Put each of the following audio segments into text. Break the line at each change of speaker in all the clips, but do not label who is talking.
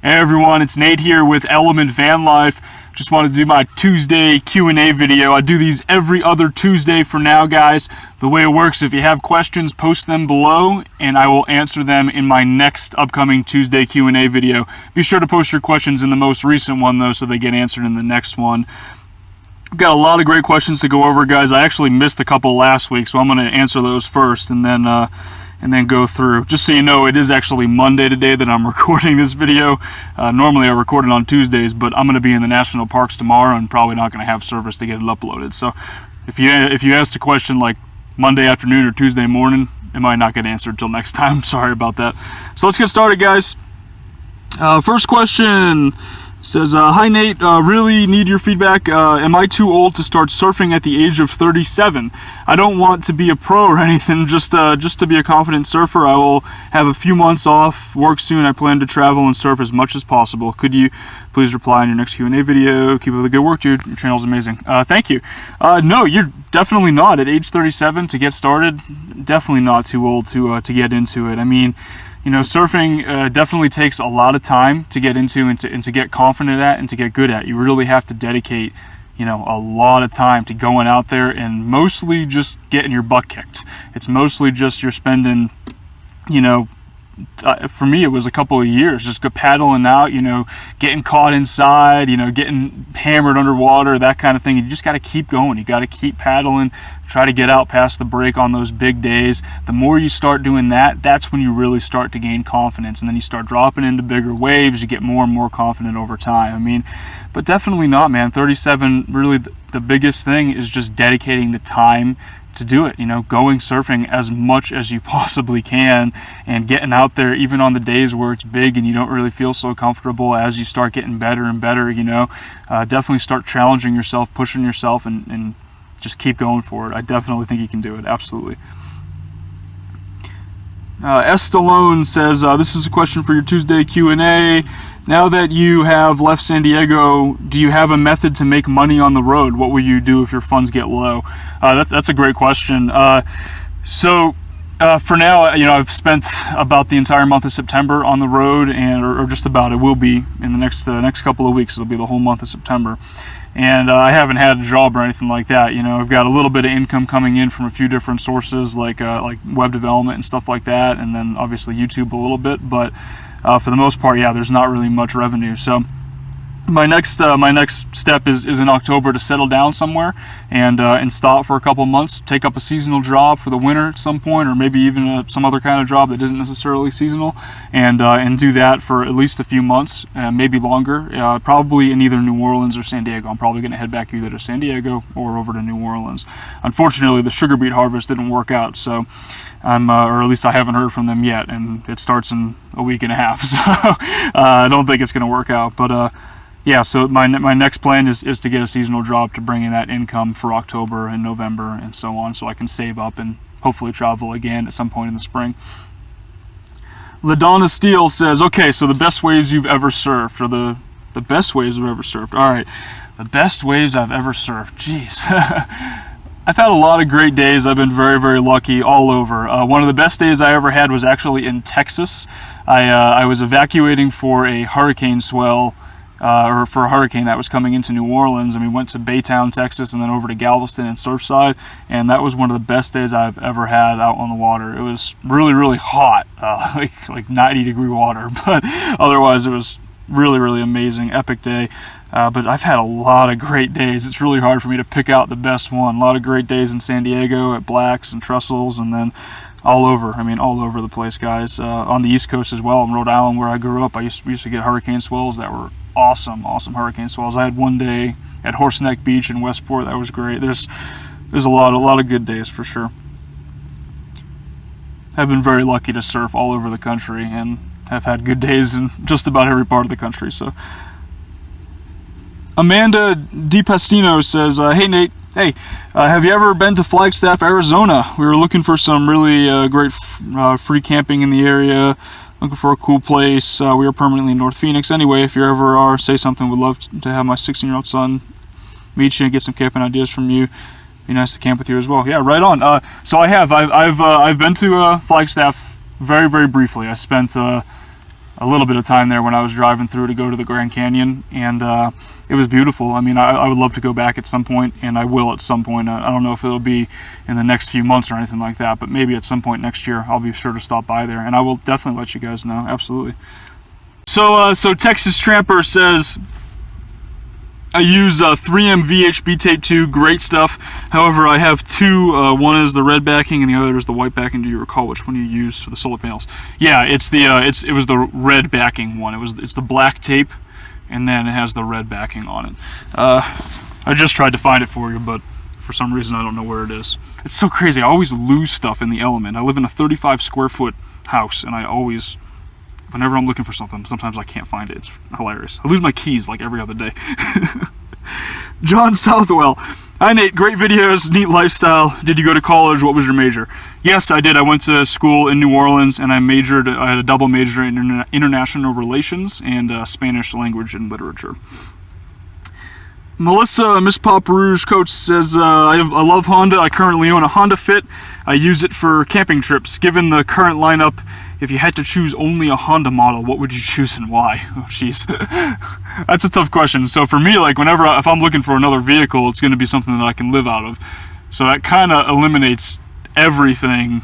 Hey everyone, it's Nate here with Element Van Life. Just wanted to do my Tuesday Q&A video. I do these every other Tuesday for now, guys. The way it works, if you have questions, post them below, and I will answer them in my next upcoming Tuesday Q&A video. Be sure to post your questions in the most recent one, though, so they get answered in the next one. I've got a lot of great questions to go over, guys. I actually missed a couple last week, so I'm going to answer those first, and then go through. Just so you know, it is actually Monday today that I'm recording this video. Normally I record it on Tuesdays, but I'm going to be in the national parks tomorrow and probably not going to have service to get it uploaded. So if you asked a question like Monday afternoon or Tuesday morning, it might not get answered until next time. Sorry about that. So let's get started, guys. First question says, hi Nate, really need your feedback. Am I too old to start surfing at the age of 37? I don't want to be a pro or anything, just to be a confident surfer. I will have a few months off work soon. I plan to travel and surf as much as possible. Could you please reply in your next Q&A video? Keep up the good work, dude. Your channel's amazing. Thank you. No, you're definitely not. At age 37 to get started, definitely not too old to get into it. I mean, you know, surfing definitely takes a lot of time to get into and to get confident at and to get good at. You really have to dedicate, you know, a lot of time to going out there and mostly just getting your butt kicked. It's mostly just you're spending, you know, for me it was a couple of years just paddling out, you know, getting caught inside, you know, getting hammered underwater, that kind of thing. You just got to keep going. You got to keep paddling, try to get out past the break on those big days. The more you start doing that, that's when you really start to gain confidence, and then you start dropping into bigger waves. You get more and more confident over time. I mean, but definitely not, man. 37, really the biggest thing is just dedicating the time to do it, you know, going surfing as much as you possibly can and getting out there even on the days where it's big and you don't really feel so comfortable. As you start getting better and better, you know, definitely start challenging yourself, pushing yourself, and just keep going for it. I definitely think you can do it. Absolutely. S. Stallone says, this is a question for your Tuesday Q&A. Now that you have left San Diego, do you have a method to make money on the road? What will you do if your funds get low? That's a great question. So for now, you know, I've spent about the entire month of September on the road, or just about. It will be in the next couple of weeks. It'll be the whole month of September. And I haven't had a job or anything like that. You know, I've got a little bit of income coming in from a few different sources, like web development and stuff like that, and then obviously YouTube a little bit. But for the most part, yeah, there's not really much revenue. So my next step is in October to settle down somewhere and stop for a couple months, take up a seasonal job for the winter at some point, or maybe even some other kind of job that isn't necessarily seasonal, and do that for at least a few months, maybe longer, probably in either New Orleans or San Diego. I'm probably going to head back either to San Diego or over to New Orleans. Unfortunately, the sugar beet harvest didn't work out, so or at least I haven't heard from them yet, and it starts in a week and a half, so I don't think it's going to work out. But yeah, so my next plan is to get a seasonal job to bring in that income for October and November and so on, so I can save up and hopefully travel again at some point in the spring. LaDonna Steele says, okay, so the best waves you've ever surfed, or the best waves I've ever surfed. All right, the best waves I've ever surfed. Jeez. I've had a lot of great days. I've been very, very lucky all over. One of the best days I ever had was actually in Texas. I was evacuating for a hurricane swell, or for a hurricane that was coming into New Orleans, and we went to Baytown, Texas, and then over to Galveston and Surfside, and that was one of the best days I've ever had out on the water. It was really, really hot, like 90-degree water, but otherwise it was really, really amazing, epic day. But I've had a lot of great days. It's really hard for me to pick out the best one. A lot of great days in San Diego at Black's and Trestles, and then all over. I mean, all over the place, guys. On the East Coast as well, in Rhode Island, where I grew up, we used to get hurricane swells that were awesome hurricane swells. I had one day at Horseneck Beach in Westport that was great. There's a lot of good days for sure. I've been very lucky to surf all over the country and have had good days in just about every part of the country. So Amanda DiPastino says, hey Nate, hey, have you ever been to Flagstaff, Arizona? We were looking for some really great free camping in the area, looking for a cool place. We are permanently in North Phoenix. Anyway, if you ever are, say something. Would love to have my 16-year-old son meet you and get some camping ideas from you. Be nice to camp with you as well. Yeah, right on. So I have. I've been to Flagstaff very, very briefly. I spent a little bit of time there when I was driving through to go to the Grand Canyon, and it was beautiful. I mean, I would love to go back at some point, and I will at some point. I don't know if it'll be in the next few months or anything like that, but maybe at some point next year I'll be sure to stop by there, and I will definitely let you guys know. Absolutely. So Texas Tramper says, I use 3M VHB tape 2, great stuff. However, I have two. One is the red backing and the other is the white backing. Do you recall which one you used for the solar panels? Yeah, it's the it was the red backing one. It's the black tape, and then it has the red backing on it. I just tried to find it for you, but for some reason I don't know where it is. It's so crazy. I always lose stuff in the element. I live in a 35 square foot house, and I always, whenever I'm looking for something, sometimes I can't find it. It's hilarious. I lose my keys like every other day. John Southwell. Hi Nate, great videos, neat lifestyle. Did you go to college? What was your major? Yes, I did. I went to school in New Orleans, and I had a double major in international relations and Spanish language and literature. Melissa, Miss Pop Rouge Coach says, I love Honda. I currently own a Honda Fit. I use it for camping trips. Given the current lineup, if you had to choose only a Honda model, what would you choose and why? Oh, jeez. That's a tough question. So for me, like if I'm looking for another vehicle, it's going to be something that I can live out of. So that kind of eliminates everything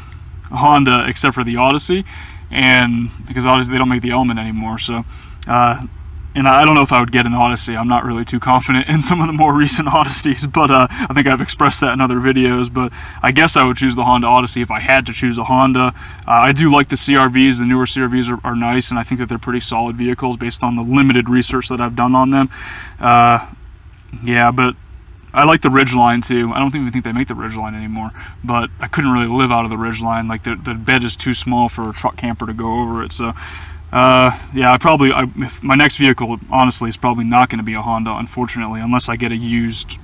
Honda except for the Odyssey, and because obviously they don't make the Element anymore. So, and I don't know if I would get an Odyssey. I'm not really too confident in some of the more recent Odysseys, but I think I've expressed that in other videos. But I guess I would choose the Honda Odyssey if I had to choose a Honda. I do like the CRVs. The newer CRVs are nice, and I think that they're pretty solid vehicles based on the limited research that I've done on them. Yeah, but I like the Ridgeline too. I don't even think they make the Ridgeline anymore, but I couldn't really live out of the Ridgeline. Like the bed is too small for a truck camper to go over it. So yeah, if my next vehicle, honestly, is probably not going to be a Honda, unfortunately, unless I get a used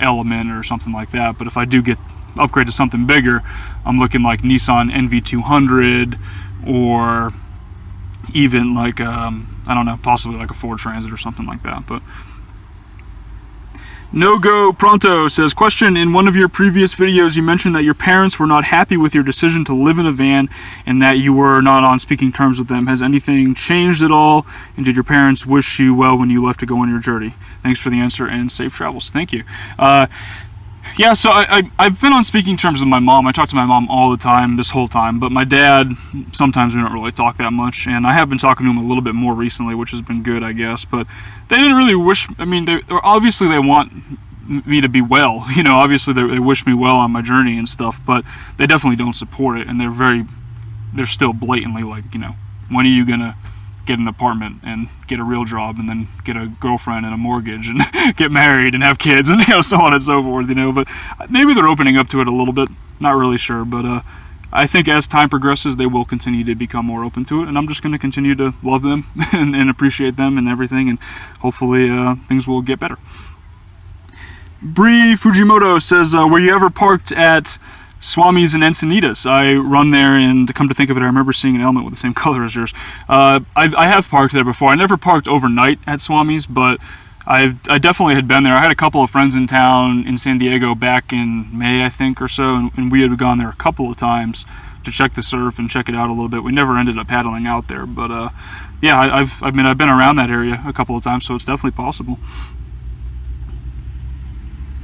Element or something like that. But if I do get upgrade to something bigger, I'm looking like Nissan NV200, or even like I don't know, possibly like a Ford Transit or something like that. But No Go Pronto says, question, in one of your previous videos you mentioned that your parents were not happy with your decision to live in a van and that you were not on speaking terms with them. Has anything changed at all, and did your parents wish you well when you left to go on your journey? Thanks for the answer and safe travels. Thank you. Yeah, so I've been on speaking terms with my mom. I talk to my mom all the time, this whole time, but my dad, sometimes we don't really talk that much, and I have been talking to him a little bit more recently, which has been good, I guess, but they didn't really wish, I mean, obviously they want me to be well, you know, obviously they wish me well on my journey and stuff, but they definitely don't support it, and they're still blatantly like, you know, when are you gonna get an apartment and get a real job and then get a girlfriend and a mortgage and get married and have kids and, you know, so on and so forth, you know. But maybe they're opening up to it a little bit, not really sure, but I think as time progresses they will continue to become more open to it, and I'm just going to continue to love them and appreciate them and everything, and hopefully things will get better. Bree Fujimoto says, were you ever parked at Swami's and Encinitas? I run there, and to come to think of it, I remember seeing an Element with the same color as yours. I have parked there before. I never parked overnight at Swami's, but I definitely had been there. I had a couple of friends in town in San Diego back in May, I think, or so, and we had gone there a couple of times to check the surf and check it out a little bit. We never ended up paddling out there, but yeah, I've been around that area a couple of times, so it's definitely possible.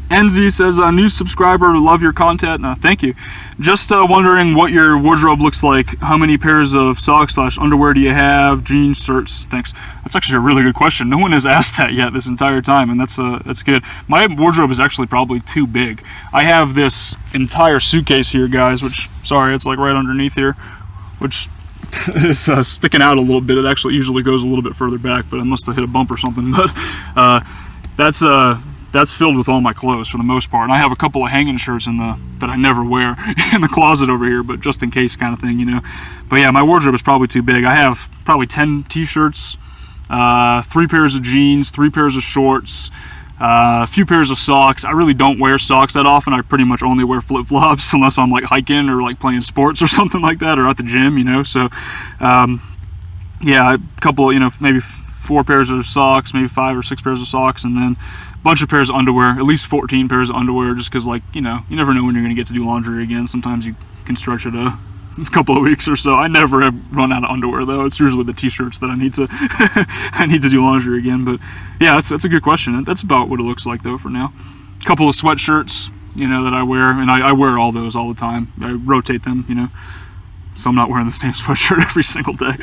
NZ says, new subscriber, love your content. Thank you. Just wondering what your wardrobe looks like. How many pairs of socks / underwear do you have? Jeans, shirts? Thanks. That's actually a really good question. No one has asked that yet this entire time, and that's good. My wardrobe is actually probably too big. I have this entire suitcase here, guys, which, sorry, it's like right underneath here, which is sticking out a little bit. It actually usually goes a little bit further back, but I must have hit a bump or something. But that's filled with all my clothes for the most part. And I have a couple of hanging shirts that I never wear in the closet over here, but just in case kind of thing, you know. But yeah, my wardrobe is probably too big. I have probably 10 t-shirts, 3 pairs of jeans, 3 pairs of shorts, a few pairs of socks. I really don't wear socks that often. I pretty much only wear flip-flops unless I'm like hiking or like playing sports or something like that, or at the gym, you know. So yeah, a couple, you know, maybe 4 pairs of socks, maybe 5 or 6 pairs of socks, and then a bunch of pairs of underwear, at least 14 pairs of underwear, just because, like, you know, you never know when you're going to get to do laundry again. Sometimes you can stretch it couple of weeks or so. I never have run out of underwear though. It's usually the t-shirts that I need to I need to do laundry again. But yeah, that's a good question. That's about what it looks like though for now. A couple of sweatshirts, you know, that I wear, and I wear all those all the time. I rotate them, you know, so I'm not wearing the same sweatshirt every single day.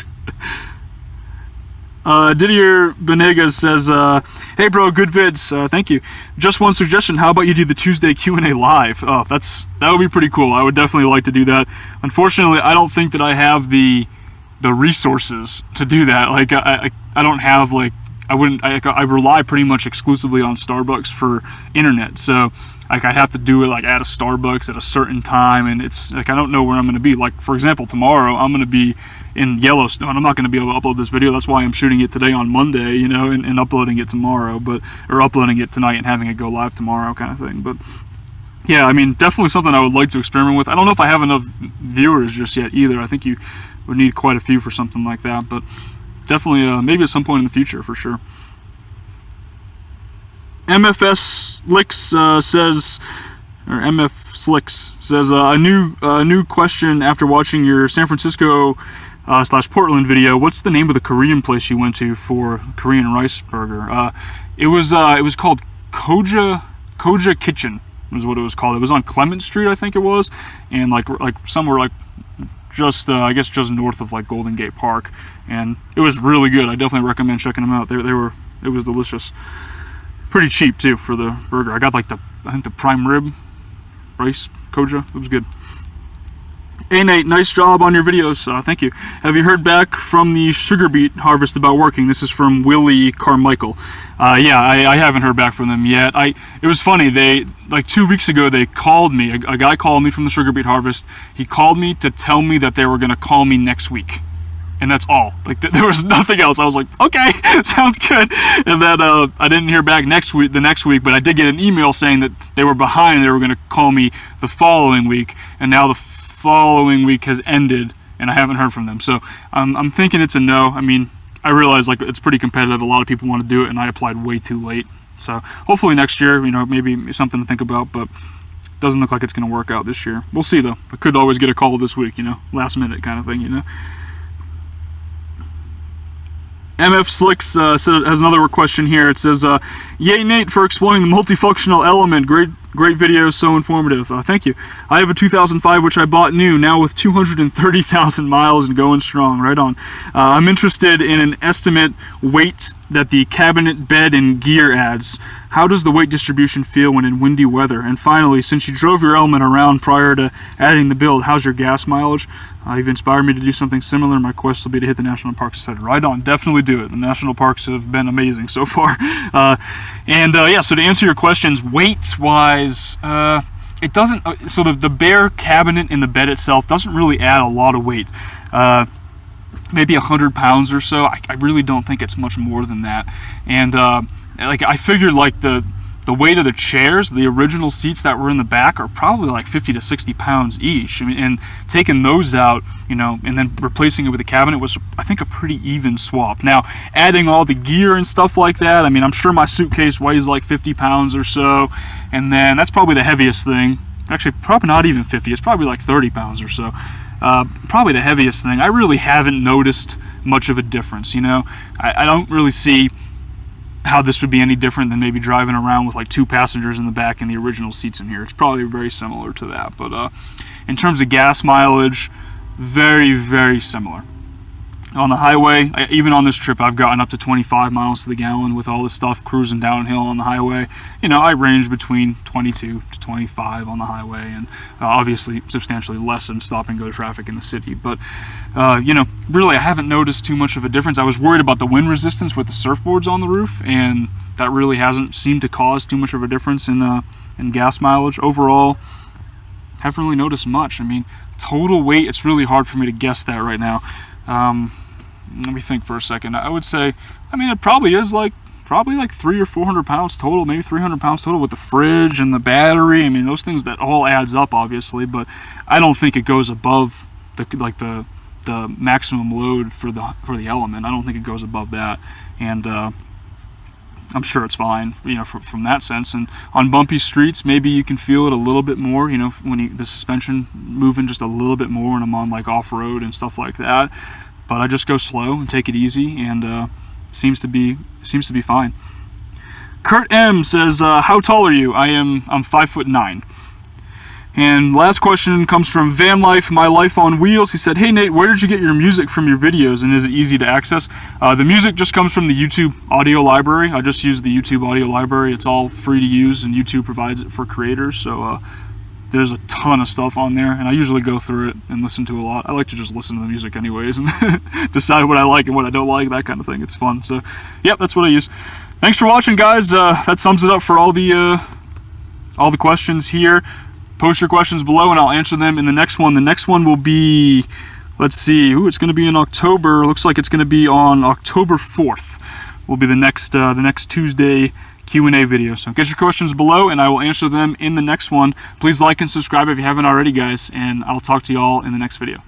Didier Benegas says, hey bro, good vids, thank you. Just one suggestion, how about you do the Tuesday Q&A live? Oh, that would be pretty cool. I would definitely like to do that. Unfortunately, I don't think that I have the resources to do that. Like, I don't have, like, I rely pretty much exclusively on Starbucks for internet, so like I have to do it like at a Starbucks at a certain time, and it's like I don't know where I'm going to be. Like, for example, tomorrow I'm going to be in Yellowstone. I'm not going to be able to upload this video. That's why I'm shooting it today on Monday, you know, and uploading it tomorrow, or uploading it tonight and having it go live tomorrow, kind of thing. But yeah, I mean, definitely something I would like to experiment with. I don't know if I have enough viewers just yet either. I think you would need quite a few for something like that, but definitely maybe at some point in the future for sure. MFS Licks says, or MF Slicks says, a new question after watching your San Francisco / Portland video. What's the name of the Korean place you went to for Korean rice burger? It was called Koja Kitchen was what it was called. It was on Clement Street, I think it was, and like somewhere like just I guess just north of like Golden Gate Park, and it was really good. I definitely recommend checking them out. It was delicious. Pretty cheap too for the burger. I got like I think the prime rib rice Koja. It was good. Hey Nate, nice job on your videos. Thank you. Have you heard back from the sugar beet harvest about working? This is from Willie Carmichael. Yeah, I haven't heard back from them yet. It was funny. They like 2 weeks ago they called me. A guy called me from the sugar beet harvest. He called me to tell me that they were gonna call me next week. And that's all. Like there was nothing else. I was like, okay, sounds good. And then I didn't hear back the next week, but I did get an email saying that they were behind. They were going to call me the following week, and now the following week has ended, and I haven't heard from them. So I'm thinking it's a no. I mean, I realize like it's pretty competitive. A lot of people want to do it, and I applied way too late. So hopefully next year, you know, maybe something to think about, but doesn't look like it's going to work out this year. We'll see though. I could always get a call this week, you know, last minute kind of thing, you know. MF Slicks has another question here. It says, yay Nate for exploring the multifunctional element. Great video, so informative. Thank you. I have a 2005 which I bought new, now with 230,000 miles and going strong. Right on. I'm interested in an estimate weight that the cabinet, bed, and gear adds. How does the weight distribution feel when in windy weather? And finally, since you drove your element around prior to adding the build, how's your gas mileage? You've inspired me to do something similar. My quest will be to hit the national parks, etc. Right on, definitely do it. The national parks have been amazing so far. Yeah, so to answer your questions, weight-wise, it doesn't. So the bare cabinet in the bed itself doesn't really add a lot of weight. Maybe 100 pounds or so. I really don't think it's much more than that. And like I figured, like the weight of the chairs, the original seats that were in the back, are probably like 50 to 60 pounds each. I mean, and taking those out, you know, and then replacing it with the cabinet was, I think, a pretty even swap. Now, adding all the gear and stuff like that, I mean, I'm sure my suitcase weighs like 50 pounds or so, and then that's probably the heaviest thing. Actually, probably not even 50. It's probably like 30 pounds or so. Probably the heaviest thing. I really haven't noticed much of a difference, you know. I don't really see how this would be any different than maybe driving around with like 2 passengers in the back and the original seats in here. It's probably very similar to that. But in terms of gas mileage, very, very similar. On the highway, even on this trip, I've gotten up to 25 miles to the gallon with all this stuff cruising downhill on the highway. You know, I range between 22 to 25 on the highway, and obviously substantially less in stop-and-go traffic in the city. But, you know, really, I haven't noticed too much of a difference. I was worried about the wind resistance with the surfboards on the roof, and that really hasn't seemed to cause too much of a difference in gas mileage. Overall, haven't really noticed much. I mean, total weight, it's really hard for me to guess that right now. Let me think for a second. I would say, I mean, it probably is probably like 300 or 400 pounds total, maybe 300 pounds total with the fridge and the battery. I mean, those things, that all adds up, obviously, but I don't think it goes above the maximum load for the element. I don't think it goes above that. And I'm sure it's fine, you know, from that sense. And on bumpy streets, maybe you can feel it a little bit more, you know, when the suspension moving just a little bit more when I'm on like off-road and stuff like that. But I just go slow and take it easy, and seems to be fine. Kurt M says, how tall are you? I'm 5'9". And last question comes from Van Life, My Life on Wheels. He said, hey Nate, where did you get your music from your videos, and is it easy to access? The music just comes from the YouTube audio library. I just use the YouTube audio library. It's all free to use, and YouTube provides it for creators. So there's a ton of stuff on there, and I usually go through it and listen to a lot. I like to just listen to the music anyways and decide what I like and what I don't like, that kind of thing. It's fun. So yep, that's what I use. Thanks for watching, guys. That sums it up for all the questions here. Post your questions below and I'll answer them in the next one. The next one will be, let's see, it's going to be in October. Looks like it's going to be on October 4th. Will be the next Tuesday Q&A video. So get your questions below and I will answer them in the next one. Please like and subscribe if you haven't already, guys, and I'll talk to you all in the next video.